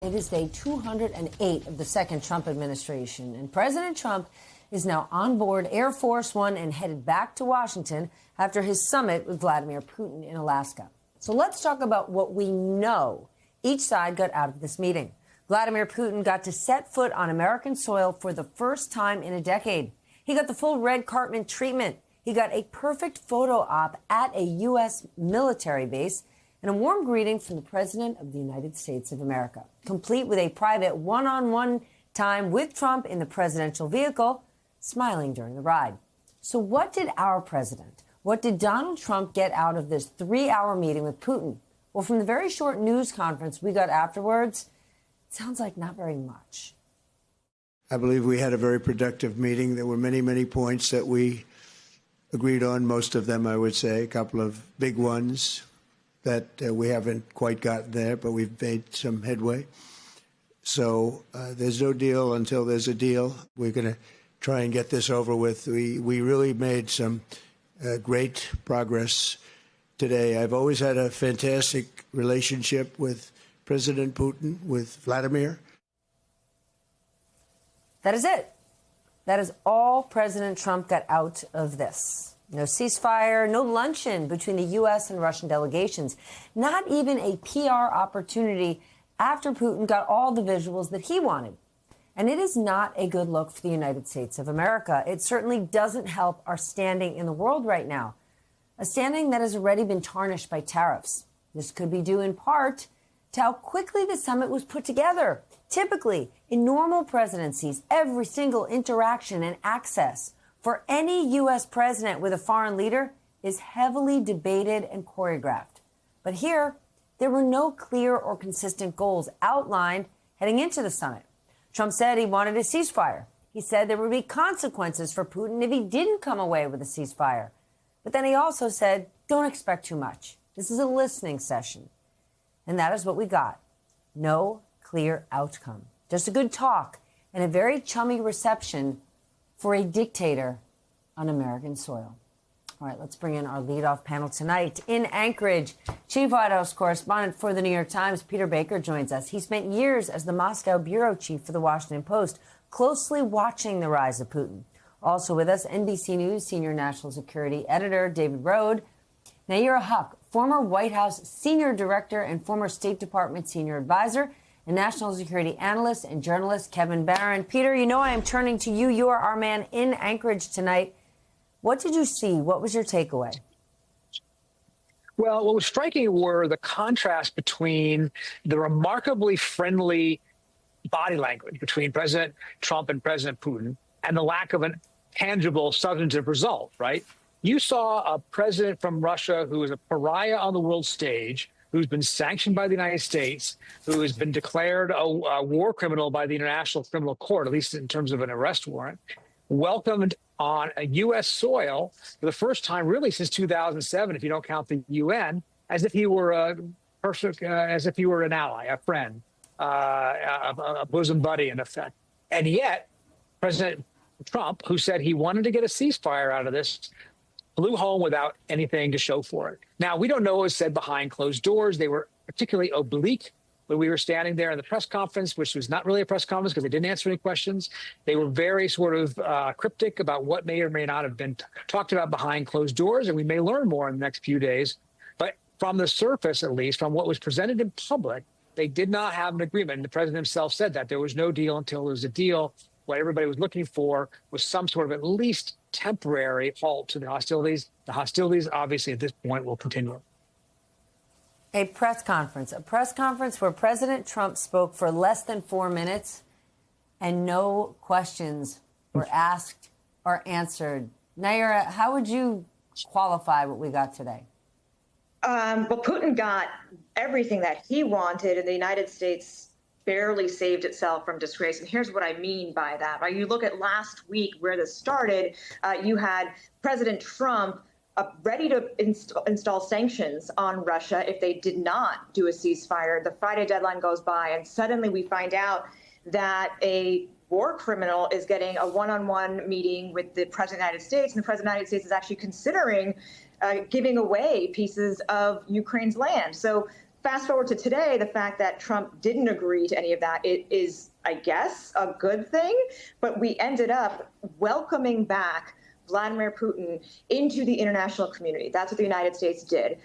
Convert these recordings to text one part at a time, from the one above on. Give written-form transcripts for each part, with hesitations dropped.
It is day 208 of the second Trump administration, and President Trump is now on board Air Force One and headed back to Washington after his summit with Vladimir Putin in Alaska. So let's talk about what we know each side got out of this meeting. Vladimir Putin got to set foot on American soil for the first time in a decade. He got the full red carpet treatment. He got a perfect photo op at a U.S. military base and a warm greeting from the President of the United States of America, complete with a private one-on-one time with Trump in the presidential vehicle, smiling during the ride. So what did our president, what did Donald Trump get out of this 3-hour meeting with Putin? Well, from the very short news conference we got afterwards, it sounds like not very much. I believe we had a very productive meeting. There were many, many points that we agreed on, most of them, I would say, a couple of big ones that we haven't quite gotten there, but we've made some headway. So there's no deal until there's a deal. We're going to try and get this over with. We really made some great progress today. I've always had a fantastic relationship with President Putin, with Vladimir. That is it. That is all President Trump got out of this. No ceasefire, no luncheon between the U.S. and Russian delegations, not even a PR opportunity after Putin got all the visuals that he wanted. And it is not a good look for the United States of America. It certainly doesn't help our standing in the world right now, a standing that has already been tarnished by tariffs. This could be due in part to how quickly the summit was put together. Typically, in normal presidencies, every single interaction and access for any U.S. president with a foreign leader is heavily debated and choreographed. But here, there were no clear or consistent goals outlined heading into the summit. Trump said he wanted a ceasefire. He said there would be consequences for Putin if he didn't come away with a ceasefire. But then he also said, don't expect too much. This is a listening session. And that is what we got. No clear outcome. Just a good talk and a very chummy reception for a dictator on American soil. All right, let's bring in our leadoff panel tonight. In Anchorage, Chief White House correspondent for the New York Times, Peter Baker, joins us. He spent years as the Moscow bureau chief for the Washington Post, closely watching the rise of Putin. Also with us, NBC News senior national security editor David Rohde. Nayyera Haq, former White House senior director and former State Department senior advisor, and national security analyst and journalist Kevin Barron. Peter, you know I am turning to you. You are our man in Anchorage tonight. What did you see? What was your takeaway? Well, what was striking were the contrast between the remarkably friendly body language between President Trump and President Putin and the lack of a tangible substantive result, right? You saw a president from Russia who is a pariah on the world stage, who's been sanctioned by the United States, who has been declared a war criminal by the International Criminal Court, at least in terms of an arrest warrant, welcomed on a U.S. soil for the first time really since 2007, if you don't count the UN, as if he were a person, as if he were an ally, a friend, a bosom buddy, in effect. And yet, President Trump, who said he wanted to get a ceasefire out of this, flew home without anything to show for it. Now, we don't know what was said behind closed doors. They were particularly oblique when we were standing there in the press conference, which was not really a press conference because they didn't answer any questions. They were very sort of cryptic about what may or may not have been talked about behind closed doors, and we may learn more in the next few days. But from the surface, at least, from what was presented in public, they did not have an agreement. And the president himself said that there was no deal until there was a deal. What everybody was looking for was some sort of at least temporary halt to the hostilities. The hostilities, obviously, at this point will continue. A press conference where President Trump spoke for less than 4 minutes and no questions were asked or answered. Nayyera, how would you qualify what we got today? Well, Putin got everything that he wanted, and the United States barely saved itself from disgrace. And here's what I mean by that. Right? You look at last week where this started, you had President Trump ready to install sanctions on Russia if they did not do a ceasefire. The Friday deadline goes by, and suddenly we find out that a war criminal is getting a one-on-one meeting with the President of the United States, and the President of the United States is actually considering giving away pieces of Ukraine's land. So fast forward to today, the fact that Trump didn't agree to any of that, it is, I guess, a good thing. But we ended up welcoming back Vladimir Putin into the international community. That's what the United States did.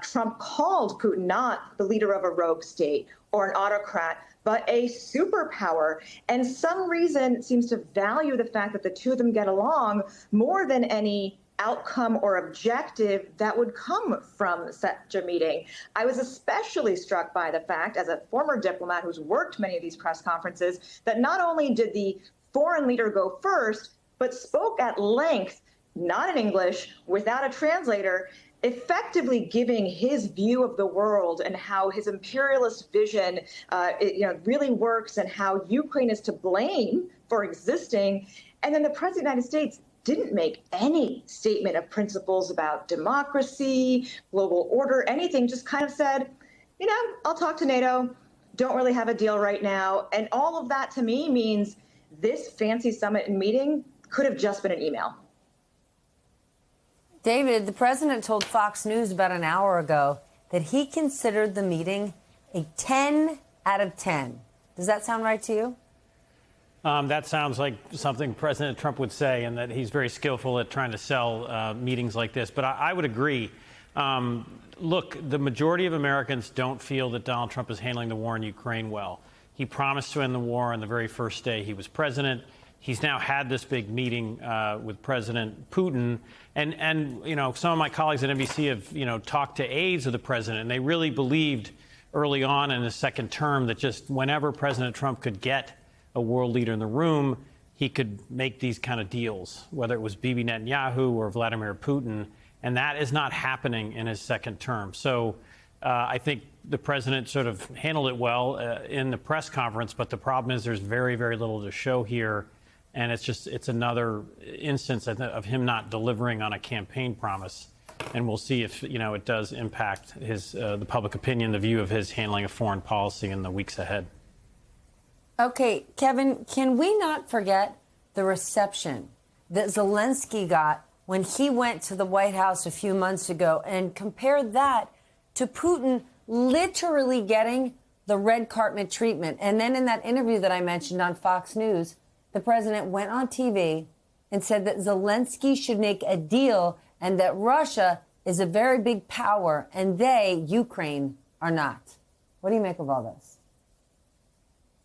Trump called Putin not the leader of a rogue state or an autocrat, but a superpower. And some reason seems to value the fact that the two of them get along more than any outcome or objective that would come from such a meeting. I was especially struck by the fact, as a former diplomat who's worked many of these press conferences, that not only did the foreign leader go first, but spoke at length, not in English, without a translator, effectively giving his view of the world and how his imperialist vision really works and how Ukraine is to blame for existing. And then the President of the United States didn't make any statement of principles about democracy, global order, anything, just kind of said, I'll talk to NATO, don't really have a deal right now. And all of that to me means this fancy summit and meeting could have just been an email. David, the president told Fox News about an hour ago that he considered the meeting a 10 out of 10. Does that sound right to you? That sounds like something President Trump would say, and that he's very skillful at trying to sell meetings like this. But I would agree. Look, the majority of Americans don't feel that Donald Trump is handling the war in Ukraine well. He promised to end the war on the very first day he was president. He's now had this big meeting with President Putin. And some of my colleagues at NBC have, talked to aides of the president, and they really believed early on in his second term that just whenever President Trump could get a world leader in the room, he could make these kind of deals, whether it was Bibi Netanyahu or Vladimir Putin. And that is not happening in his second term. So I think the president sort of handled it well in the press conference. But the problem is there's very, very little to show here. And it's another instance of him not delivering on a campaign promise. And we'll see if, it does impact the public opinion, the view of his handling of foreign policy in the weeks ahead. Okay, Kevin, can we not forget the reception that Zelensky got when he went to the White House a few months ago, and compare that to Putin literally getting the red carpet treatment? And then in that interview that I mentioned on Fox News, the president went on TV and said that Zelensky should make a deal and that Russia is a very big power and they, Ukraine, are not. What do you make of all this?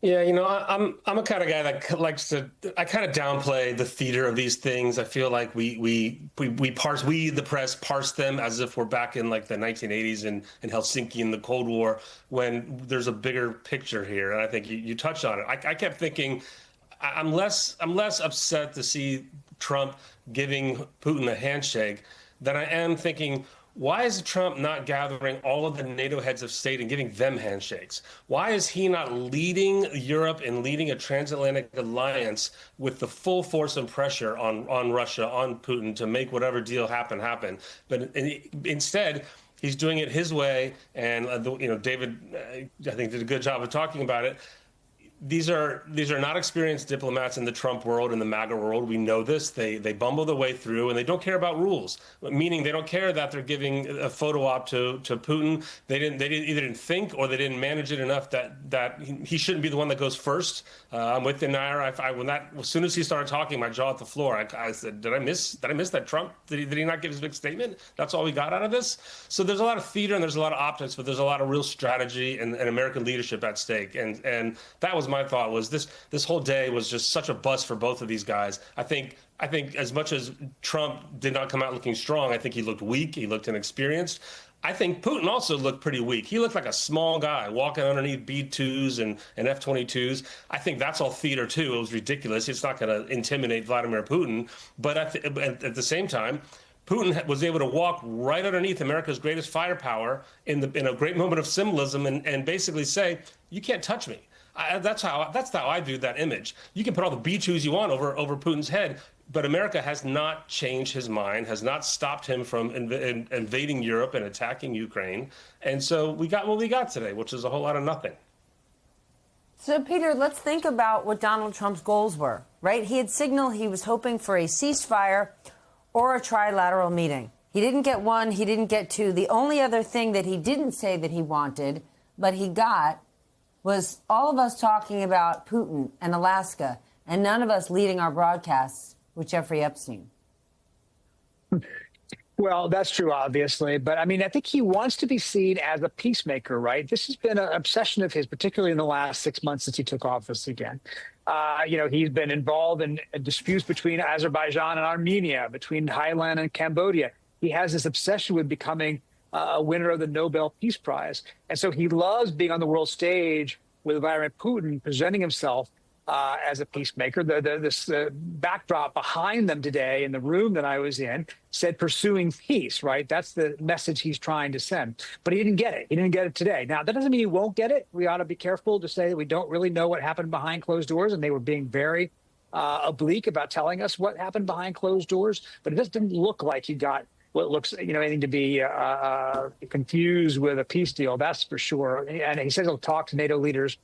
Yeah, I'm a kind of guy that likes to. I kind of downplay the theater of these things. I feel like we the press parse them as if we're back in like the 1980s in Helsinki in the Cold War, when there's a bigger picture here. And I think you touched on it. I kept thinking, I'm less upset to see Trump giving Putin a handshake than I am thinking, why is Trump not gathering all of the NATO heads of state and giving them handshakes? Why is he not leading Europe and leading a transatlantic alliance with the full force and pressure on Russia, on Putin, to make whatever deal happen? But instead, he's doing it his way. And, David, I think, did a good job of talking about it. These are not experienced diplomats in the Trump world, in the MAGA world. We know this. They bumble their way through, and they don't care about rules. Meaning they don't care that they're giving a photo op to Putin. They either didn't think or they didn't manage it enough that he shouldn't be the one that goes first. I'm with Nair. As soon as he started talking, my jaw hit the floor. I said, did I miss that Trump? Did he not give his big statement? That's all we got out of this. So there's a lot of theater and there's a lot of optics, but there's a lot of real strategy and American leadership at stake. And that was my thought, was this whole day was just such a bust for both of these guys. I think as much as Trump did not come out looking strong, I think he looked weak. He looked inexperienced. I think Putin also looked pretty weak. He looked like a small guy walking underneath B-2s and F-22s. I think that's all theater too. It was ridiculous. It's not going to intimidate Vladimir Putin. But at the same time, Putin was able to walk right underneath America's greatest firepower in a great moment of symbolism and basically say, you can't touch me. That's how I view that image. You can put all the B-2s you want over Putin's head, but America has not changed his mind, has not stopped him from invading Europe and attacking Ukraine. And so we got what we got today, which is a whole lot of nothing. So, Peter, let's think about what Donald Trump's goals were, right? He had signaled he was hoping for a ceasefire or a trilateral meeting. He didn't get one. He didn't get two. The only other thing that he didn't say that he wanted, but he got, was all of us talking about Putin and Alaska, and none of us leading our broadcasts with Jeffrey Epstein. Well, that's true, obviously. But I mean, I think he wants to be seen as a peacemaker, right? This has been an obsession of his, particularly in the last 6 months since he took office again. He's been involved in disputes between Azerbaijan and Armenia, between Thailand and Cambodia. He has this obsession with becoming a winner of the Nobel Peace Prize. And so he loves being on the world stage with Vladimir Putin, presenting himself as a peacemaker. This backdrop behind them today in the room that I was in said pursuing peace, right? That's the message he's trying to send. But he didn't get it. He didn't get it today. Now, that doesn't mean he won't get it. We ought to be careful to say that we don't really know what happened behind closed doors, and they were being very oblique about telling us what happened behind closed doors. But it just didn't look like he got what looks, anything to be confused with a peace deal, that's for sure. And he says he'll talk to NATO leaders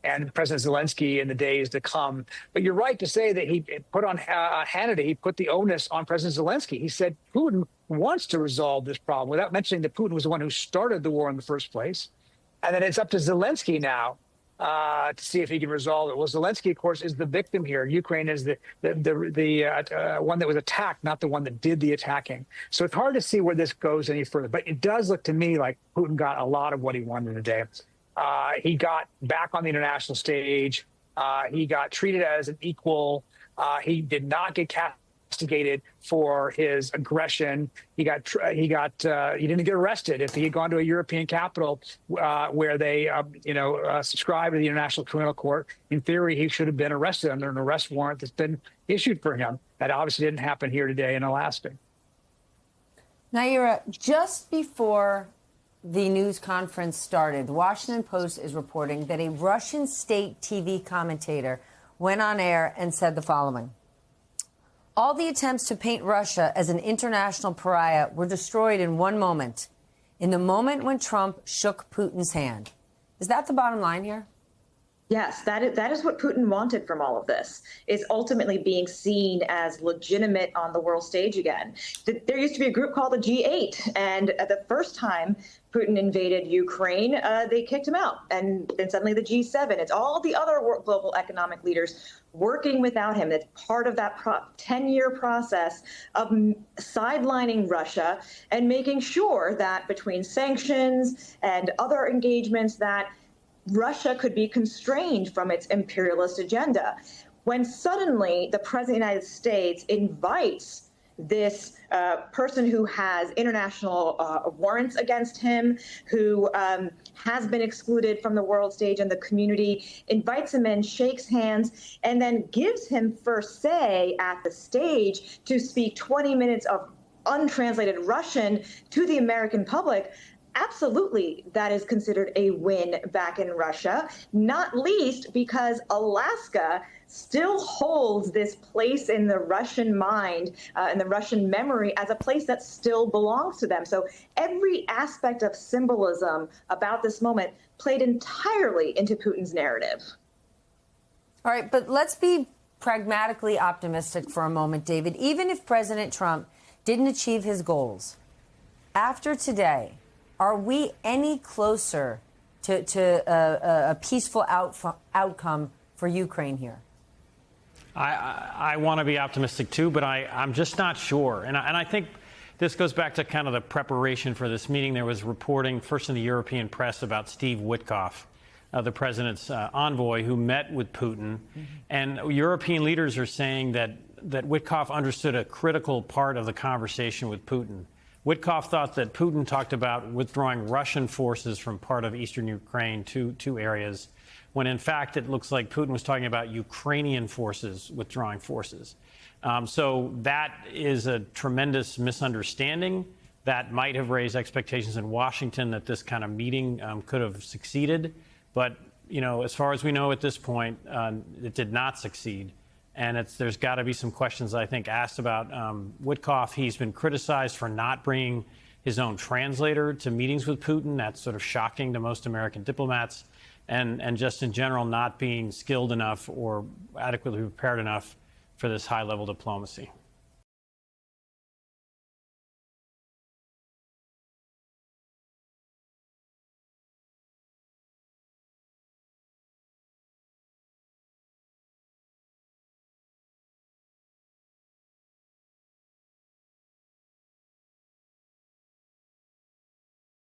and President Zelensky in the days to come. But you're right to say that he put on Hannity, he put the onus on President Zelensky. He said Putin wants to resolve this problem, without mentioning that Putin was the one who started the war in the first place. And then it's up to Zelensky now to see if he can resolve it. Well, Zelensky, of course, is the victim here. Ukraine is the one that was attacked, not the one that did the attacking. So it's hard to see where this goes any further. But it does look to me like Putin got a lot of what he wanted today. He got back on the international stage. He got treated as an equal. He did not get castigated for his aggression. He didn't get arrested. If he had gone to a European capital where they, subscribe to the International Criminal Court, in theory, he should have been arrested under an arrest warrant that's been issued for him. That obviously didn't happen here today in Alaska. Nayyirah, just before the news conference started, the Washington Post is reporting that a Russian state TV commentator went on air and said the following: all the attempts to paint Russia as an international pariah were destroyed in one moment, in the moment when Trump shook Putin's hand. Is that the bottom line here? Yes, that is what Putin wanted from all of this, is ultimately being seen as legitimate on the world stage again. There used to be a group called the G8, and the first time Putin invaded Ukraine, they kicked him out. And then suddenly the G7, it's all the other global economic leaders working without him. It's part of that 10-year process of sidelining Russia and making sure that between sanctions and other engagements that Russia could be constrained from its imperialist agenda. When suddenly the President of the United States invites this person who has international warrants against him, who has been excluded from the world stage and the community, invites him in, shakes hands, and then gives him first say at the stage to speak 20 minutes of untranslated Russian to the American public. Absolutely, that is considered a win back in Russia, not least because Alaska still holds this place in the Russian mind, in the Russian memory, as a place that still belongs to them. So every aspect of symbolism about this moment played entirely into Putin's narrative. All right, but let's be pragmatically optimistic for a moment, David. Even if President Trump didn't achieve his goals, after today, are we any closer to a peaceful outcome for Ukraine here? I want to be optimistic, too, but I'm just not sure. And I think this goes back to kind of the preparation for this meeting. There was reporting first in the European press about Steve Witkoff, the president's envoy, who met with Putin. Mm-hmm. And European leaders are saying that Witkoff understood a critical part of the conversation with Putin. Witkoff thought that Putin talked about withdrawing Russian forces from part of eastern Ukraine to two areas, when in fact it looks like Putin was talking about Ukrainian forces withdrawing forces. So that is a tremendous misunderstanding that might have raised expectations in Washington that this kind of meeting could have succeeded. But, as far as we know at this point, it did not succeed. And there's got to be some questions, I think, asked about Witkoff. He's been criticized for not bringing his own translator to meetings with Putin. That's sort of shocking to most American diplomats. And just in general, not being skilled enough or adequately prepared enough for this high-level diplomacy.